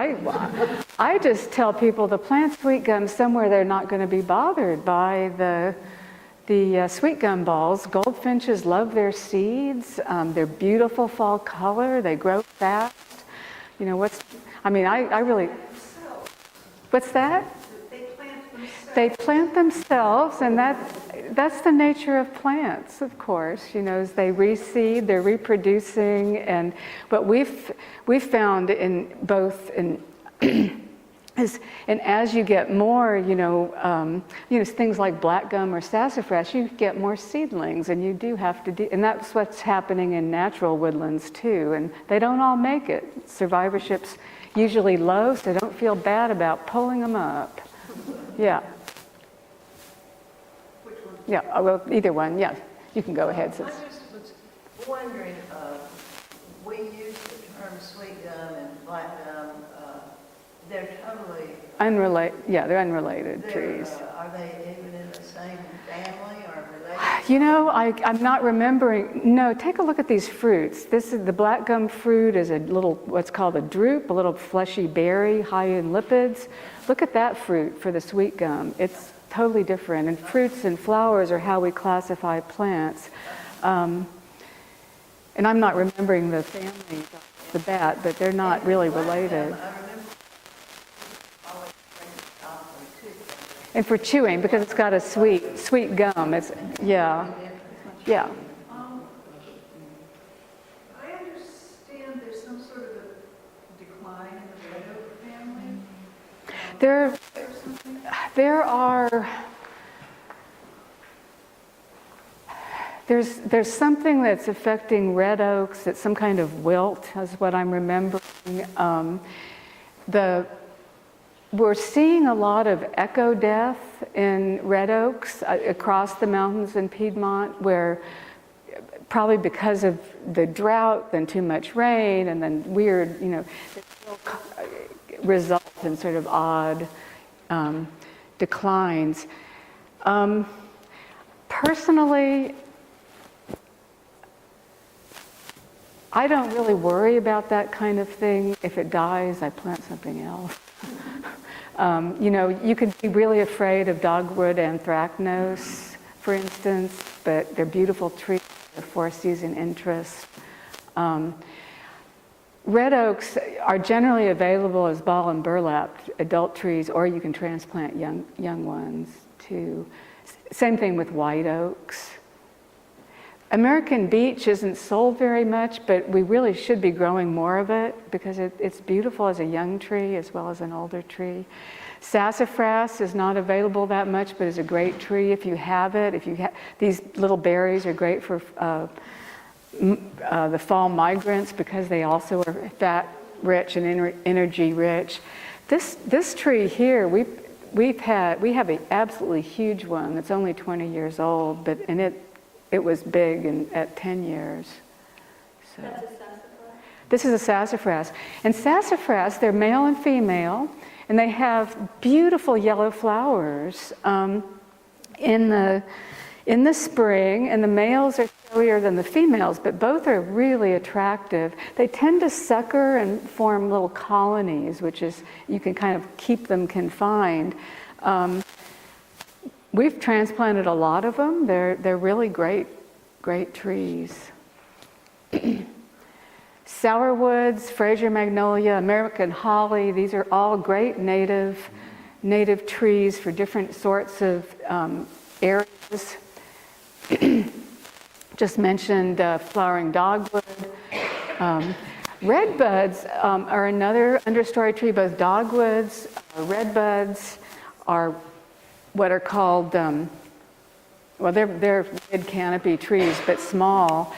I just tell people to plant sweet gums somewhere they're not going to be bothered by the sweet gum balls. Goldfinches love their seeds. They're beautiful fall color. They grow fast. I really. What's that? They plant themselves, and that's the nature of plants, of course. As they reseed, they're reproducing, but we've found in both and as you get more, things like black gum or sassafras, you get more seedlings, and you do have to and that's what's happening in natural woodlands too. And they don't all make it. Survivorship's usually low, so don't feel bad about pulling them up. Yeah, Which one? yeah, well, either one, yeah. You can go ahead. I Since, just was wondering, we use the term sweet gum and black gum, they're totally, yeah, they're unrelated trees. are they even in the same family or related? You know, I'm not remembering. No, take a look at these fruits. This is the black gum fruit is a little, what's called a drupe, a little fleshy berry, high in lipids. Look at that fruit for the sweet gum. It's totally different. And fruits and flowers are how we classify plants. And I'm not remembering the family off the bat, but they're not really related. I remember always bring it off for toothpaste. And for chewing, because it's got a sweet gum. It's, yeah, yeah. I understand there's some sort of a decline in the red oak family. There are, there's something that's affecting red oaks, it's some kind of wilt, is what I'm remembering. We're seeing a lot of echo death in red oaks across the mountains in Piedmont, where probably because of the drought, then too much rain, and then weird, they still result in sort of odd declines. Personally, I don't really worry about that kind of thing. If it dies, I plant something else. You could be really afraid of dogwood anthracnose, for instance, but they're beautiful trees, they're four-season interest. Red oaks are generally available as ball and burlap adult trees, or you can transplant young ones too. Same thing with white oaks. American beech isn't sold very much, but we really should be growing more of it because it's beautiful as a young tree as well as an older tree. Sassafras is not available that much, but is a great tree if you have it. These little berries are great for the fall migrants because they also are fat rich and energy rich. This tree here, we have an absolutely huge one that's only 20 years old, and it was big at 10 years. So. That's a sassafras? This is a sassafras. And sassafras, they're male and female, and they have beautiful yellow flowers in the spring, and the males are showier than the females, but both are really attractive. They tend to sucker and form little colonies, which is, you can kind of keep them confined. We've transplanted a lot of them. They're really great trees. Sourwoods, Fraser magnolia, American holly, these are all great native trees for different sorts of areas. Just mentioned flowering dogwood. Redbuds are another understory tree. Both dogwoods, redbuds are what are called, they're mid canopy trees, but small.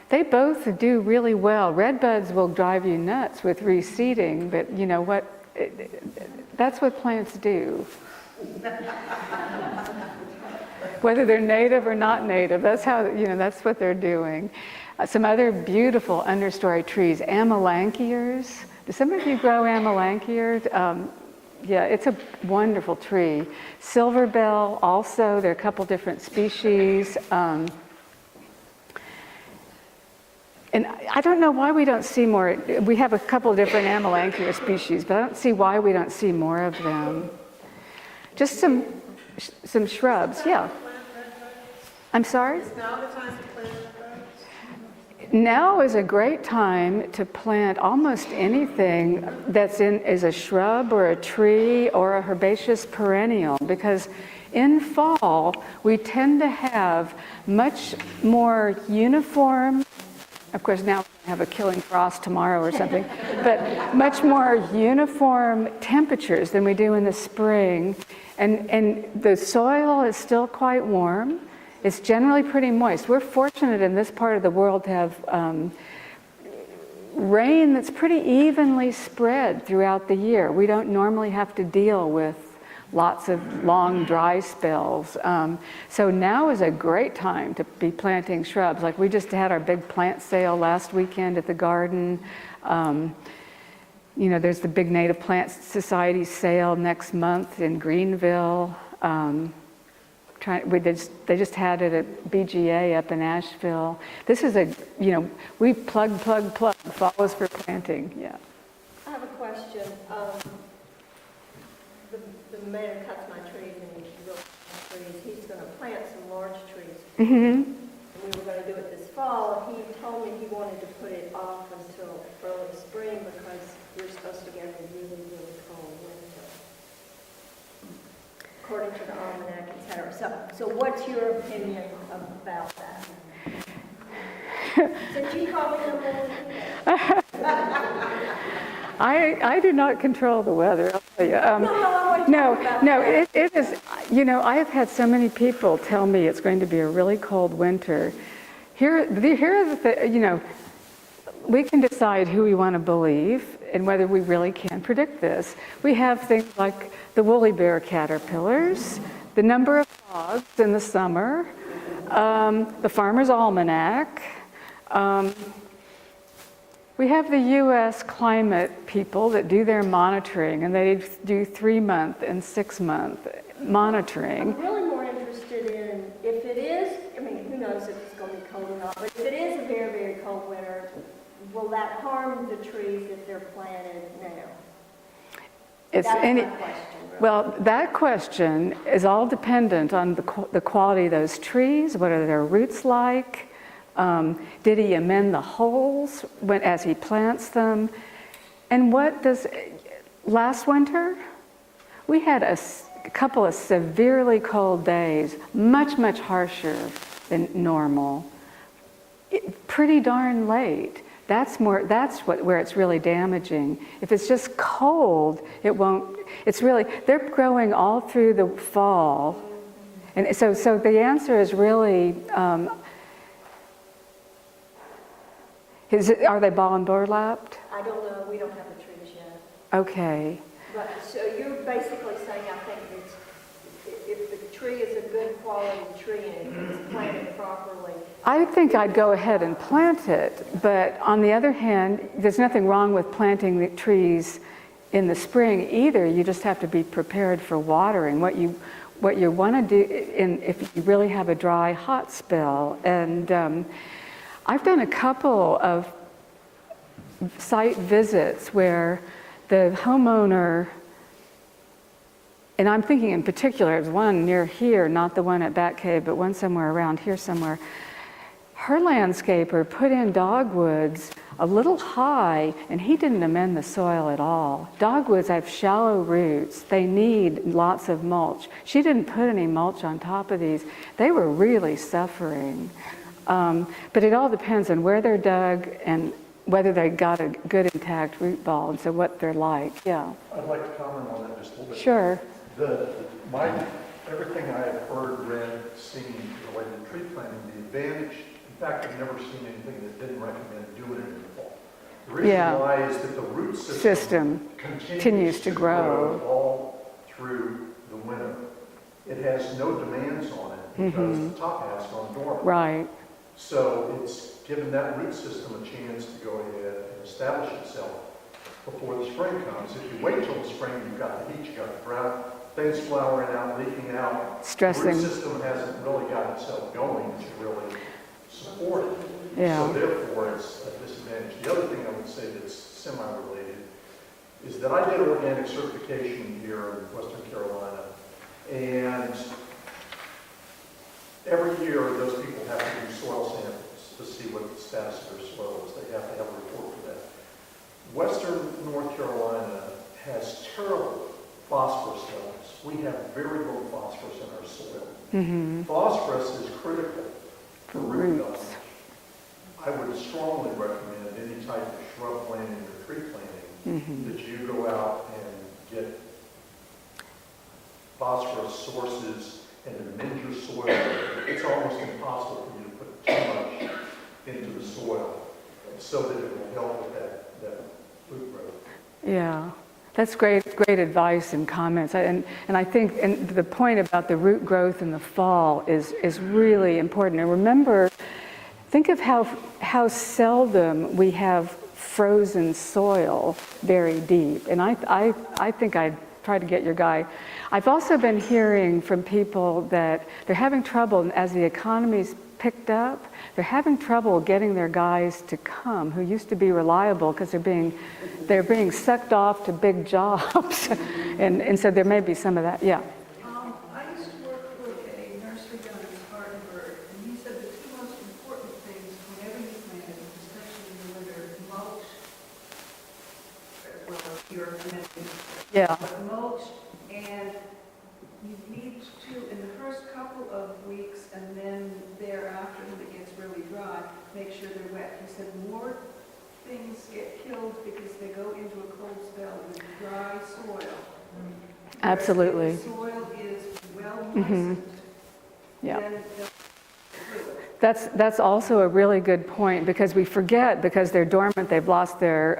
They both do really well. Redbuds will drive you nuts with reseeding, but you know what? That's what plants do. Whether they're native or not native, that's what they're doing. Some other beautiful understory trees, amelanchiers. Do some of you grow amelanchier? Yeah, it's a wonderful tree. Silverbell also, there are a couple different species. And I don't know why we don't see more. We have a couple different amelanchier species, but I don't see why we don't see more of them. Just some shrubs, yeah. I'm sorry? Is now the time to plant redbuds? Now is a great time to plant almost anything that's is a shrub or a tree or a herbaceous perennial, because in fall we tend to have much more uniform, of course now we have a killing frost tomorrow or something, but much more uniform temperatures than we do in the spring, and the soil is still quite warm. It's generally pretty moist. We're fortunate in this part of the world to have rain that's pretty evenly spread throughout the year. We don't normally have to deal with lots of long dry spells. So now is a great time to be planting shrubs. Like we just had our big plant sale last weekend at the garden. You know, there's the big Native Plant Society sale next month in Greenville. They just had it at BGA up in Asheville. This is you know, we plug, follows for planting, yeah. I have a question. The mayor cuts my trees and he builds my trees. He's going to plant some large trees. Mm-hmm. We were going to do it this fall. He told me he wanted to put it off until early spring because we're supposed to get a really, really cold winter, according to the almanac, et cetera. So what's your opinion about that? Since you probably know more than me. I do not control the weather, I'll tell you. No, it is, you know, I have had so many people tell me it's going to be a really cold winter. Here are the you know, we can decide who we want to believe and whether we really can predict this. We have things like the woolly bear caterpillars, the number of frogs in the summer, the farmer's almanac. We have the U.S. climate people that do their monitoring, and they do 3-month and 6-month monitoring. I'm really more interested in if it is, I mean, who knows if it's going to be cold or not, but if it is a very, very cold winter, will that harm the trees if they're planted now? That's my question, really. Well, that question is all dependent on the quality of those trees. What are their roots like? Did he amend the holes as he plants them? And last winter, we had a couple of severely cold days, much, much harsher than normal, pretty darn late. Where it's really damaging. If it's just cold, it won't, they're growing all through the fall. And so the answer is really, are they ball and burlapped? I don't know, we don't have the trees yet. Okay. But, so you're basically saying, I think if the tree is a good quality tree and it's planted properly. I think I'd go ahead and plant it, but on the other hand, there's nothing wrong with planting the trees in the spring either. You just have to be prepared for watering. What you want to do if you really have a dry, hot spell. And I've done a couple of site visits where the homeowner, and I'm thinking in particular, there's one near here, not the one at Bat Cave, but one somewhere around here somewhere. Her landscaper put in dogwoods a little high, and he didn't amend the soil at all. Dogwoods have shallow roots. They need lots of mulch. She didn't put any mulch on top of these. They were really suffering. But it all depends on where they're dug and whether they got a good intact root ball, and so what they're like, yeah. I'd like to comment on that just a little bit. Sure. Everything I have heard, read, seen related to tree planting, the advantage, in fact, I've never seen anything that didn't recommend doing it in the fall. The reason why is that the root system continues to grow all through the winter. It has no demands on it because the top has gone dormant. Right. So it's given that root system a chance to go ahead and establish itself before the spring comes. If you wait till the spring, you've got the heat, you've got the drought, things flowering out, leaking out. Stressing. The root system hasn't really got itself going to really support it. Yeah. So therefore, it's a disadvantage. The other thing I would say that's semi-related is that I did organic certification here in Western Carolina, and every year those people have to do soil samples to see what the status of their soil is. They have to have a report for that. Western North Carolina has terrible phosphorus levels. We have very low phosphorus in our soil. Mm-hmm. Phosphorus is critical for root Roots. development. I would strongly recommend any type of shrub planting or tree planting that you go out and get phosphorus sources and amend your soil. It's almost impossible for you to put too much into the soil so that it will help with that root growth. Yeah. That's great advice and comments. And I think and the point about the root growth in the fall is really important. And remember, think of how seldom we have frozen soil very deep. And I think I'd try to get your guy. I've also been hearing from people that they're having trouble as the economy's picked up. They're having trouble getting their guys to come who used to be reliable because they're being sucked off to big jobs. and so there may be some of that. Yeah. I used to work with a nursery down in Spartanburg, and he said the two most important things whenever you plant, especially in the winter, mulch, well, you're connecting. Yeah. Mulch, and you need to, in the first couple of weeks, and then thereafter, when it gets really dry, make sure they're wet. He said more things get killed because they go into a cold spell with dry soil. Absolutely. If the soil is well moistened, Yeah. then they'll That's also a really good point because we forget because they're dormant, they've lost their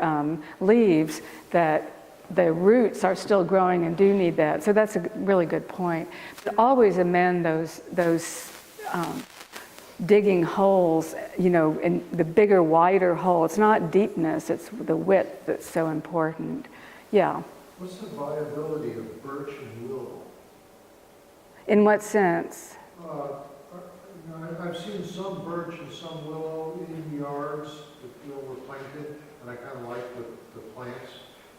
leaves, that the roots are still growing and do need that. So that's a really good point. But always amend those digging holes, in the bigger, wider hole. It's not deepness, it's the width that's so important. Yeah. What's the viability of birch and willow? In what sense? I've seen some birch and some willow in yards that were planted, and I kind of like the plants,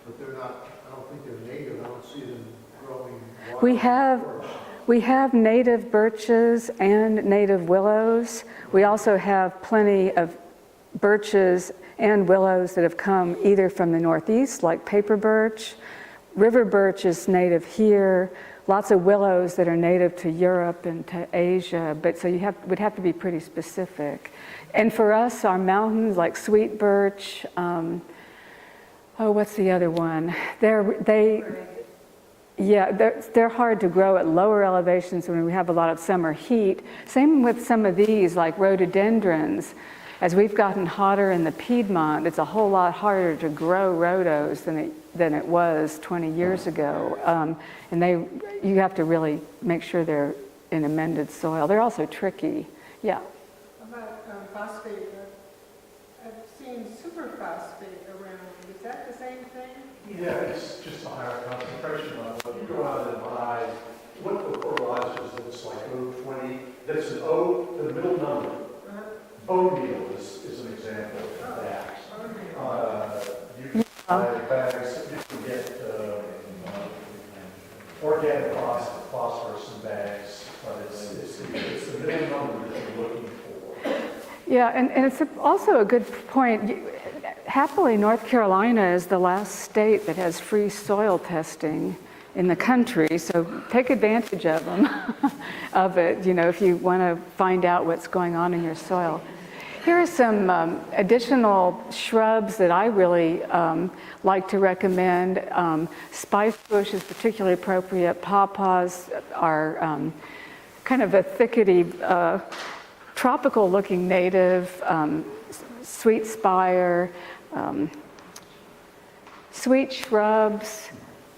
but they're not, I don't think they're native. I don't see them growing wild. We have native birches and native willows. We also have plenty of birches and willows that have come either from the Northeast, like paper birch. River birch is native here. Lots of willows that are native to Europe and to Asia, but so would have to be pretty specific. And for us, our mountains like sweet birch, what's the other one? They're hard to grow at lower elevations when we have a lot of summer heat. Same with some of these, like rhododendrons. As we've gotten hotter in the Piedmont, it's a whole lot harder to grow rhodos than it was 20 years ago. And you have to really make sure they're in amended soil. They're also tricky. Yeah. About phosphate, I've seen superphosphate around. Is that the same thing? Yeah, it's just a higher concentration level. If you go out and buy what the fertilizers that's like O20, that's an O, the middle number. Bone meal is an example of that. You can buy bags, you can get organic phosphorus in bags, but it's the middle number that you're looking for. Yeah, and it's also a good point. Happily, North Carolina is the last state that has free soil testing in the country, so take advantage of them, of it, if you want to find out what's going on in your soil. Here are some additional shrubs that I really like to recommend. Spice bush is particularly appropriate. Pawpaws are kind of a thickety, tropical-looking native. Sweet spire, sweet shrubs,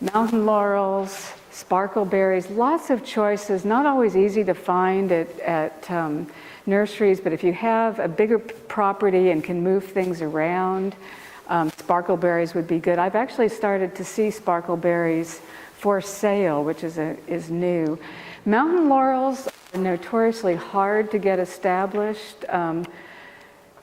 mountain laurels, sparkleberries, lots of choices, not always easy to find at nurseries, but if you have a bigger property and can move things around, sparkleberries would be good. I've actually started to see sparkleberries for sale, which is new. Mountain laurels are notoriously hard to get established.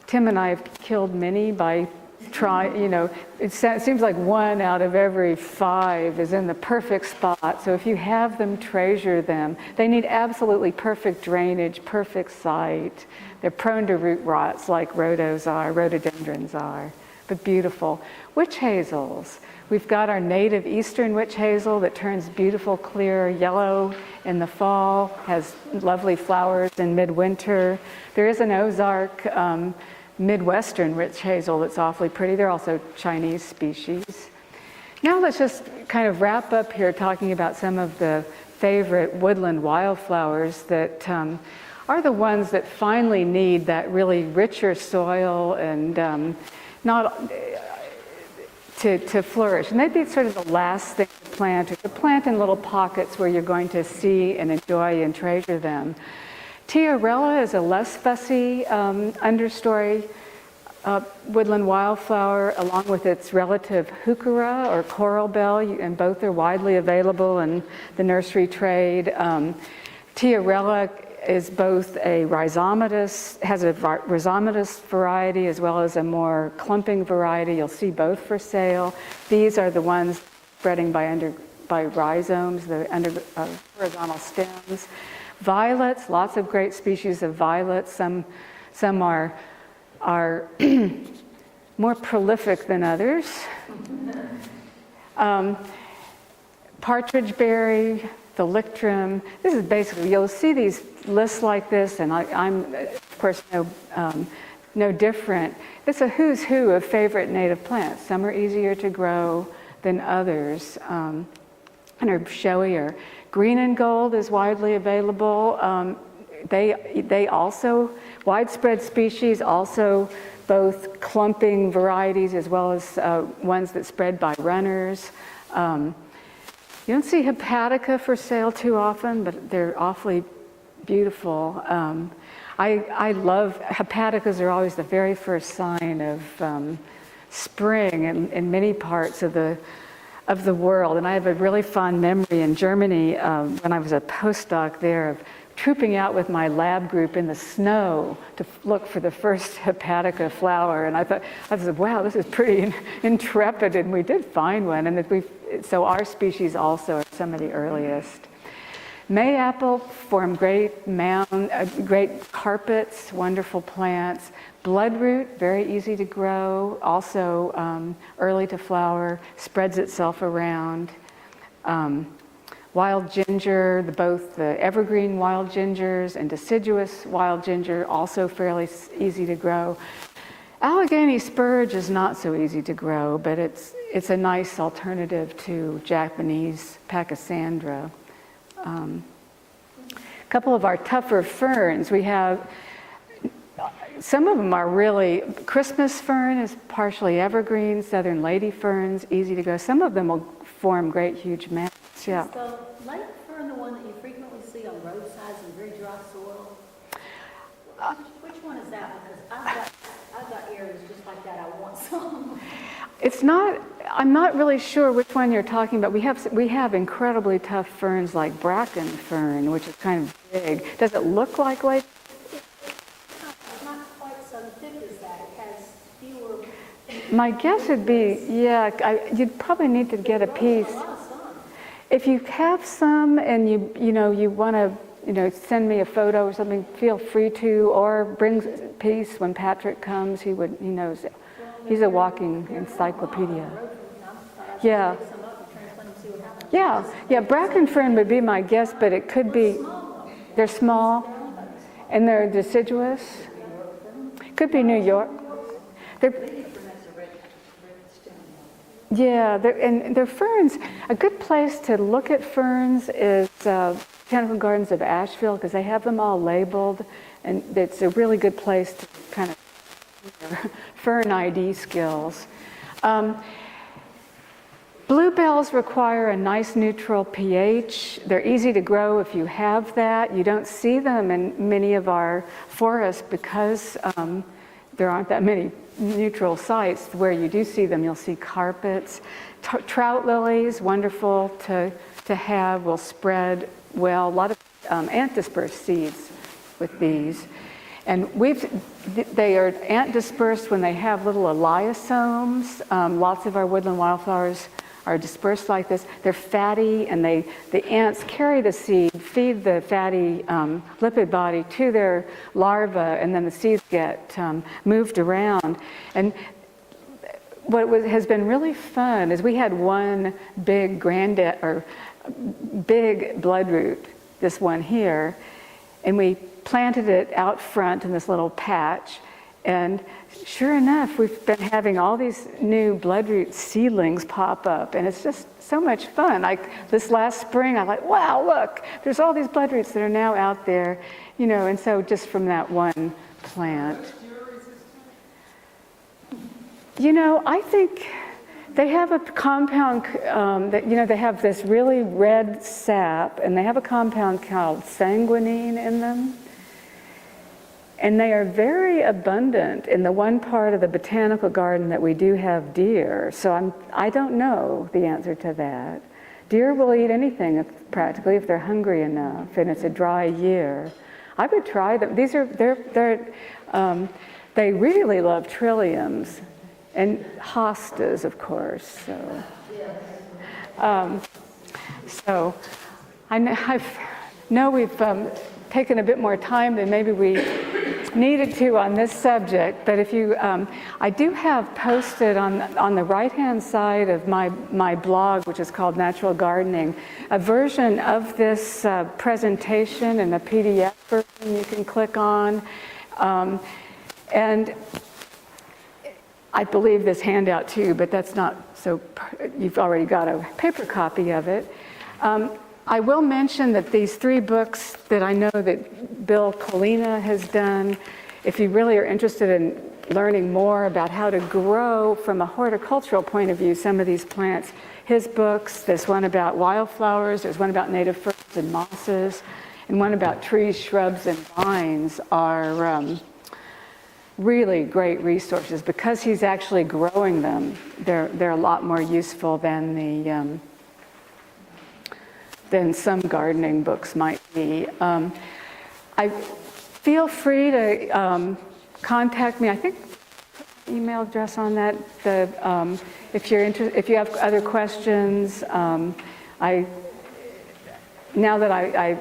Tim and I have killed many by trying, it seems like 1 out of every 5 is in the perfect spot. So if you have them, treasure them. They need absolutely perfect drainage, perfect site. They're prone to root rots like rhododendrons are, but beautiful. Witch hazels. We've got our native eastern witch hazel that turns beautiful, clear yellow in the fall, has lovely flowers in midwinter. There is an Ozark Midwestern witch hazel that's awfully pretty. They're also Chinese species. Now let's just kind of wrap up here talking about some of the favorite woodland wildflowers that are the ones that finally need that really richer soil and to flourish. And they'd be sort of the last thing to plant, or to plant in little pockets where you're going to see and enjoy and treasure them. Tiarella is a less fussy understory woodland wildflower, along with its relative heuchera or coral bell, and both are widely available in the nursery trade. Tiarella is both a rhizomatous, has a rhizomatous variety as well as a more clumping variety. You'll see both for sale. These are the ones spreading by rhizomes, the horizontal stems. Violets, lots of great species of violets. Some are more prolific than others. Partridge berry, thalictrum. This is basically, you'll see these lists like this, and I'm of course no different. It's a who's who of favorite native plants. Some are easier to grow than others and are showier. Green and gold is widely available. They also, widespread species, also both clumping varieties as well as ones that spread by runners. You don't see hepatica for sale too often, but they're awfully beautiful. I love, hepaticas are always the very first sign of spring in many parts of the world. And I have a really fond memory in Germany when I was a postdoc there of trooping out with my lab group in the snow to look for the first hepatica flower. And I said, wow, this is pretty intrepid, and we did find one. And so our species also are some of the earliest. Mayapple form great carpets, wonderful plants. Bloodroot, very easy to grow, also early to flower, spreads itself around. Wild ginger, both the evergreen wild gingers and deciduous wild ginger, also fairly easy to grow. Allegheny spurge is not so easy to grow, but it's a nice alternative to Japanese pachysandra. A couple of our tougher ferns, we have, some of them are really, Christmas fern is partially evergreen, southern lady ferns, easy to grow. Some of them will form great huge mats. Yeah. Is the lake fern the one that you frequently see on roadsides in very dry soil? Which one is that? Because I've got areas just like that. I want some. It's not, I'm not really sure which one you're talking about. We have incredibly tough ferns like bracken fern, which is kind of big. Does it look like lake? It's not quite so thick as that. It has fewer. My guess would be, yeah, you'd probably need to get a piece. If you have some and you want to send me a photo or something, feel free to, or bring a piece when Patrick comes. He knows it. He's a walking encyclopedia. Yeah. Yeah, bracken fern would be my guess, but it could be, they're small and they're deciduous. Could be New York. Yeah, and they're ferns. A good place to look at ferns is Botanical Gardens of Asheville, because they have them all labeled, and it's a really good place to kind of fern ID skills. Bluebells require a nice neutral pH. They're easy to grow if you have that. You don't see them in many of our forests because there aren't that many neutral sites. Where you do see them, you'll see carpets. Trout lilies, wonderful to have, will spread well. A lot of ant dispersed seeds with these. And they are ant dispersed when they have little eliosomes. Lots of our woodland wildflowers are dispersed like this. They're fatty, and the ants carry the seed, feed the fatty lipid body to their larvae, and then the seeds get moved around. And what has been really fun is we had one big big bloodroot, this one here, and we planted it out front in this little patch, and sure enough, we've been having all these new bloodroot seedlings pop up, and it's just so much fun. Like this last spring, I'm like, wow, look, there's all these bloodroots that are now out there, and so just from that one plant. I think They have a compound that, they have this really red sap, and they have a compound called sanguinine in them. And they are very abundant in the one part of the botanical garden that we do have deer. So I don't know the answer to that. Deer will eat anything practically if they're hungry enough, and it's a dry year. I would try them. They really love trilliums and hostas, of course. So I know we've taken a bit more time than maybe we needed to on this subject, but if you, I do have posted on the right-hand side of my blog, which is called Natural Gardening, a version of this presentation in a PDF version you can click on. And I believe this handout too, but that's not so, you've already got a paper copy of it. I will mention that these 3 books that I know that Bill Colina has done, if you really are interested in learning more about how to grow from a horticultural point of view some of these plants, his books, there's one about wildflowers, there's one about native ferns and mosses, and one about trees, shrubs, and vines are really great resources. Because he's actually growing them, they're a lot more useful than some gardening books might be. I feel free to contact me. I think email address on that. If you're if you have other questions, now that I